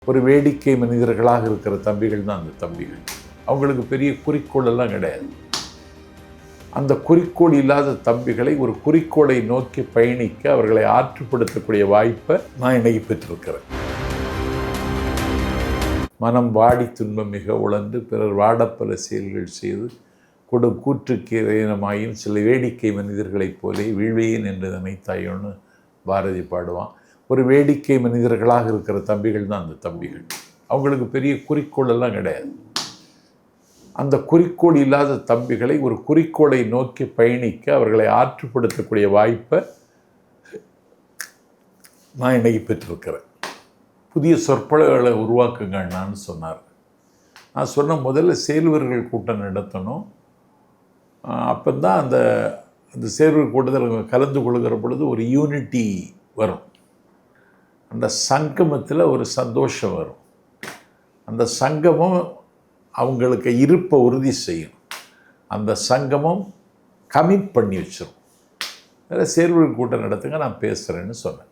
ஒரு வேடிக்கை மனிதர்களாக இருக்கிற தம்பிகள் தான் அந்த தம்பிகள். அவங்களுக்கு பெரிய குறிக்கோள் எல்லாம் கிடையாது. அந்த குறிக்கோள் இல்லாத தம்பிகளை ஒரு குறிக்கோளை நோக்கி பயணிக்க அவர்களை ஆற்றுப்படுத்தக்கூடிய வாய்ப்பை நான் இன்னைக்கு பெற்றிருக்கிறேன். மனம் வாடி துன்பம் மிக உழந்து பிறர் வாடப்பல செயல்கள் செய்து கூற்றுக்கு இறையனமாயும் சில வேடிக்கை மனிதர்களைப் போலே வீழ்வேன் என்று நினைத்தாயோன்னு பாரதி பாடுவான். ஒரு வேடிக்கை மனிதர்களாக இருக்கிற தம்பிகள் தான் அந்த தம்பிகள். அவங்களுக்கு பெரிய குறிக்கோள் எல்லாம் கிடையாது. அந்த குறிக்கோள் இல்லாத தம்பிகளை ஒரு குறிக்கோளை நோக்கி பயணிக்க அவர்களை ஆற்றுப்படுத்தக்கூடிய வாய்ப்பை நான் இன்னைக்கு பெற்றிருக்கிறேன். புதிய சொற்பொழிவுகளை உருவாக்குங்கன்னு சொன்னார். நான் சொன்ன முதல்ல சேர்வர்கள் கூட்டம் நடத்தணும். அப்போ தான் அந்த சேர்வர் கூட்டத்தில் கலந்து கொள்கிற பொழுது ஒரு யூனிட்டி வரும். அந்த சங்கமத்தில் ஒரு சந்தோஷம் வரும். அந்த சங்கமம் அவங்களுக்கு இருப்பை உறுதி செய்யும். அந்த சங்கமம் கமிட் பண்ணி வச்சிடும். வேறு சேர்வர்கள் கூட்டம் நடத்துங்க, நான் பேசுகிறேன்னு சொன்னேன்.